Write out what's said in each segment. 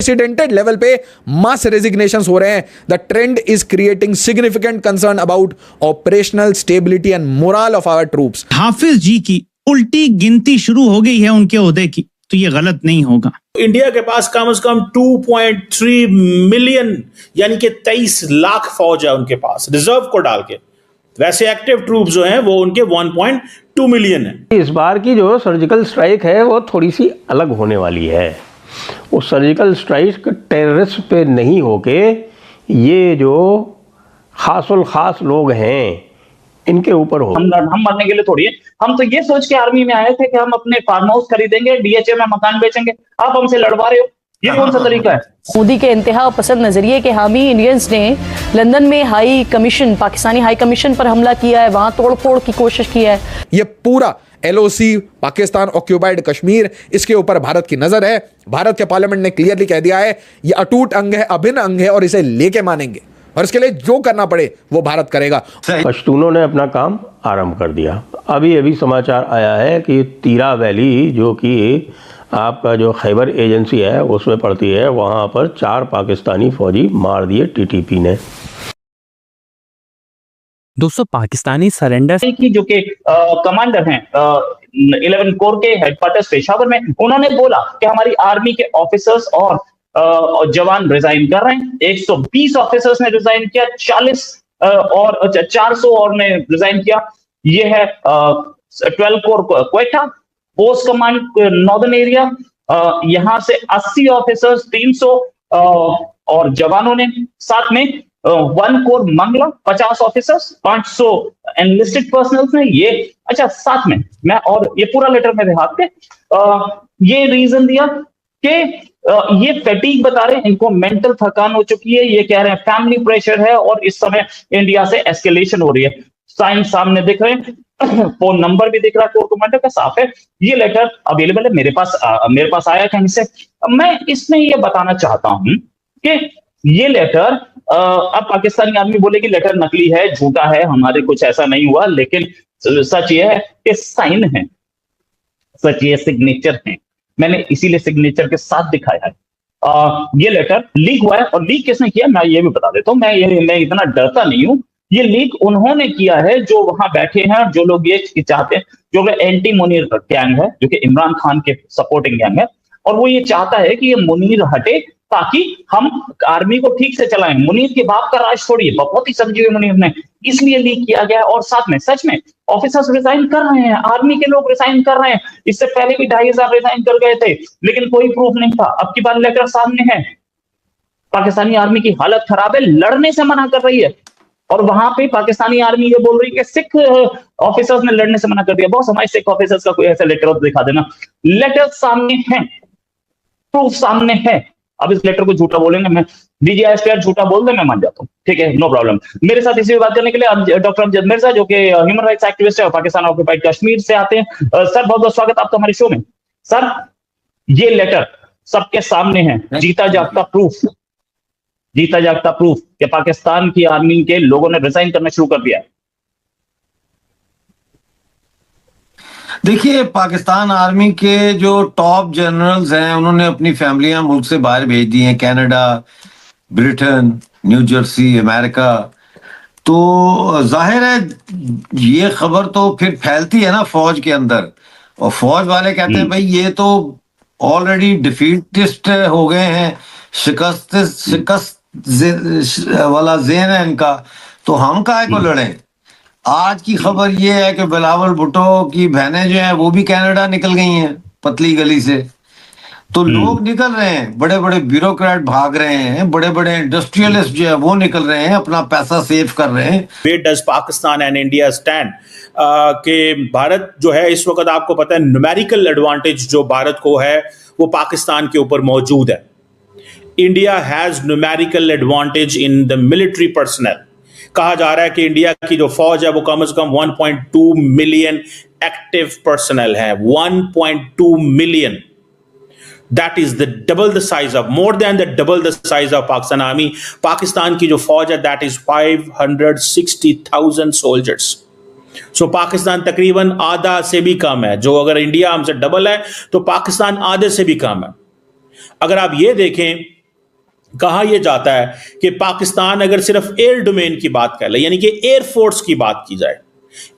Unprecedented level पे मास resignations हो रहे हैं. The trend is creating significant concern about operational stability and morale of our troops. Hafiz ji की उल्टी गिनती शुरू हो गई है उनके ओहदे की, तो ये गलत नहीं होगा. इंडिया के पास कम से कम 2.3 मिलियन यानी कि 23 लाख फौज है उनके पास रिजर्व को डाल के. वैसे एक्टिव ट्रूप जो हैं वो उनके 1.2 मिलियन है. इस बार की जो सर्जिकल स्ट्राइक है वो थोड़ी सी अलग होने वाली है. वो सर्जिकल स्ट्राइक टेररिस्ट पे नहीं होके ये जो खासुल खास लोग हैं इनके ऊपर हो. हम मरने के लिए थोड़ी है. हम तो ये सोच के आर्मी में आए थे कि हम अपने फार्म हाउस खरीदेंगे, डीएचए में मकान बेचेंगे. आप हमसे लड़वा रहे हो, ये कौन सा तरीका है? मोदी के इंतहा पसंद नजरिए के हामी इंडियंस ने लंदन में high commission, Pakistani high commission पर हमला किया है, वहां तोड़फोड़ की कोशिश की है. ये पूरा एलओसी पाकिस्तान ऑक्यूपाइड कश्मीर, इसके ऊपर भारत की नजर है. भारत के पार्लियामेंट ने क्लियरली कह दिया है ये अटूट अंग है, अभिन्न अंग है और इसे लेके मानेंगे और इसके लिए जो करना पड़े वो भारत करेगा. पश्तूनों ने अपना काम आरंभ कर दिया. अभी समाचार आया है कि तीरा वैली जो कि आपका जो खैबर एजेंसी है उसमें पड़ती है, वहां पर 4 पाकिस्तानी फौजी मार दिए टीटीपी ने. दोस्तों पाकिस्तानी सरेंडर की जो कि कमांडर हैं 11 कोर के हेडक्वार्टर्स पेशावर में, उन्होंने बोला कि हमारी आर्मी के ऑफिसर्स और जवान रिजाइन कर रहे हैं. 120 ऑफिसर्स ने रिजाइन किया, 40 और 400 और ने रिजाइन किया. ये है 12 core Quetta post command northern area. यहां से 80 ऑफिसर्स, 300 और जवानों ने, साथ में 1 corps Mangla 50 officers, 500 enlisted personnels ने. ये अच्छा, साथ में मैं और ये पूरा लेटर मेरे हाथ पे ये रीजन दिया कि ये फैटीग बता रहे हैं, इनको मेंटल थकान हो चुकी है. ये कह रहे हैं फैमिली प्रेशर है और इस समय इंडिया से एस्केलेशन हो रही है. साइन सामने दिख रहे हैं, फोन नंबर भी दिख रहा है कोर कमांडर का, साफ है. ये लेटर अवेलेबल है मेरे पास आया कहीं से. मैं इसमें ये बताना चाहता हूं कि ये लेटर अब पाकिस्तानी आर्मी बोलेगी लेटर नकली है, झूठा है, हमारे कुछ ऐसा नहीं हुआ, लेकिन सच ये है कि साइन है, सच ये सिग्नेचर है. मैंने इसीलिए सिग्नेचर के साथ दिखाया है. ये लेटर लीक हुआ है और लीक किसने किया मैं ये भी बता देता हूं. मैं इतना डरता नहीं हूं. ये लीक उन्होंने किया है जो वहां बैठे हैं और जो लोग ये चाहते हैं, जो एंटी मुनीर गैंग है, जो कि इमरान खान के सपोर्टिंग गैंग है, और वो ये चाहता है कि ये मुनीर हटे ताकि हम आर्मी को ठीक से चलाएं. मुनीर के बाप का राज थोड़ी है, बहुत ही समझी हुई मुनीर ने, इसलिए लीक किया गया. और साथ में सच में ऑफिसर्स रिजाइन कर रहे हैं, आर्मी के लोग रिजाइन कर रहे हैं. इससे पहले भी 2500 रिजाइन कर गए थे, लेकिन कोई प्रूफ नहीं था. अब की बार लेकर सामने है. पाकिस्तानी आर्मी की हालत खराब है, लड़ने से मना कर रही है. और वहां पे पाकिस्तानी आर्मी ये बोल रही है कि सिख ऑफिसर्स ने लड़ने से मना कर दिया. बहुत हमारे सिख ऑफिसर्स का कोई ऐसा लेटर दिखा देना. लेटर सामने है, प्रूफ सामने है. अब इस लेटर को झूठा बोलेंगे, मैं DGI झूठा बोल दे, मैं मान जाता हूँ, ठीक है, नो प्रॉब्लम. मेरे साथ इसी बात करने के लिए डॉक्टर अमजद मिर्जा जो कि ह्यूमन राइट्स एक्टिविस्ट है और पाकिस्तान ऑक्यूपाइड कश्मीर से आते हैं. सर बहुत बहुत स्वागत आपका हमारे शो में. सर ये लेटर सबके सामने है, जीता जागता प्रूफ कि पाकिस्तान की आर्मी के लोगों ने रिजाइन करना शुरू कर दिया. देखिए, पाकिस्तान आर्मी के जो टॉप जनरल्स हैं उन्होंने अपनी फैमिलियां मुल्क से बाहर भेज दी हैं, Canada, Britain, new Jersey, America. तो जाहिर है ये खबर तो फिर फैलती है ना फौज के अंदर, और फौज वाले कहते हैं भाई ये तो ऑलरेडी डिफीटिस्ट हो गए हैं, शिकस्त वाला ज़हन है इनका, तो हम काहे को लड़ें. आज की खबर ये है कि बिलावल भुट्टो की बहनें जो हैं वो भी कनाडा निकल गई हैं पतली गली से. तो लोग निकल रहे हैं, बड़े बड़े ब्यूरोक्रेट भाग रहे हैं, बड़े बड़े इंडस्ट्रियलिस्ट जो है वो निकल रहे हैं, अपना पैसा सेव कर रहे हैं. Where does Pakistan and India stand कि भारत जो है इस वक्त आपको पता है न्यूमेरिकल एडवांटेज जो भारत को है वो पाकिस्तान के ऊपर मौजूद है. India has numerical advantage in the military personnel. कहा जा रहा है कि इंडिया की जो फौज है वो कम से कम 1.2 मिलियन एक्टिव पर्सनल है. 1.2 million. That is more than the double the size of Pakistan Army. Pakistan की जो फौज है that is 560,000 soldiers. So Pakistan तकरीबन आधा से भी कम है. जो अगर इंडिया हमसे डबल है तो पाकिस्तान आधे से भी कम है. अगर आप ये देखें कहा यह जाता है कि पाकिस्तान अगर सिर्फ एयर डोमेन की बात कर ले, यानी कि एयरफोर्स की बात की जाए,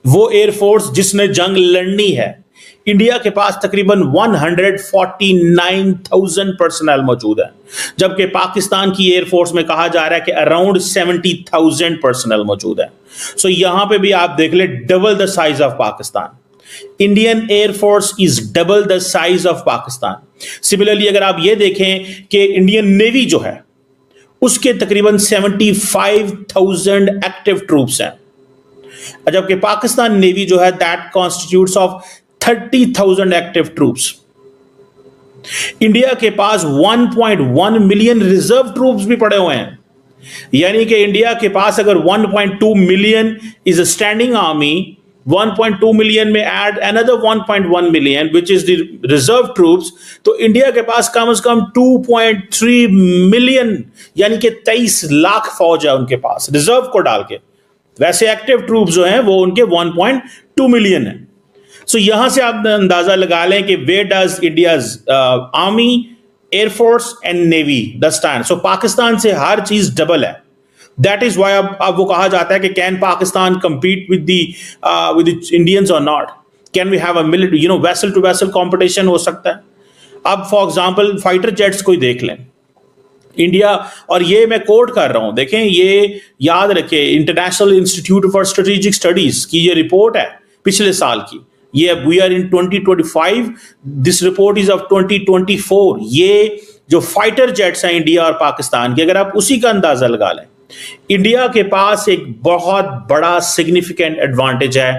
वो एयरफोर्स जिसने जंग लड़नी है, इंडिया के पास तकरीबन 149,000 पर्सनल मौजूद है, जबकि पाकिस्तान की एयरफोर्स में कहा जा रहा है कि अराउंड 70,000 पर्सनल मौजूद है। सो यहां पे भी आप देख ले, double the size of Pakistan. Indian air force is double the size of Pakistan. Similarly अगर आप ये देखें कि इंडियन नेवी जो है उसके तकरीबन 75,000 एक्टिव ट्रूप्स हैं, जबकि पाकिस्तान नेवी जो है that constitutes of 30,000 active troops. India के पास 1.1 मिलियन रिजर्व ट्रूप्स भी पड़े हुए हैं, यानी कि इंडिया के पास अगर 1.2 million is a standing army, 1.2 million में add another 1.1 million which is the reserve troops, तो इंडिया के पास कम से कम 2.3 मिलियन यानी कि 23 लाख फौज है उनके पास रिजर्व को डाल के। वैसे एक्टिव ट्रूप्स जो हैं वो उनके 1.2 मिलियन है। सो यहां से आप अंदाजा लगा लें कि where does India's army, air force and navy the stand. So Pakistan से हर चीज डबल है। दैट इज वाई अब वो कहा जाता है कि can Pakistan compete with the Indians और not, can we have a military vessel to vessel competition हो सकता है। अब फॉर एग्जाम्पल फाइटर जेट्स को ही देख लें इंडिया, और ये मैं कोट कर रहा हूं, देखें ये याद रखें, International Institute for Strategic Studies की ये रिपोर्ट है पिछले साल की, ये we are in 2025, this report is of 2024। ये जो फाइटर जेट्स हैं इंडिया और पाकिस्तान के, अगर आप उसी का अंदाजा लगा लें, इंडिया के पास एक बहुत बड़ा सिग्निफिकेंट एडवांटेज है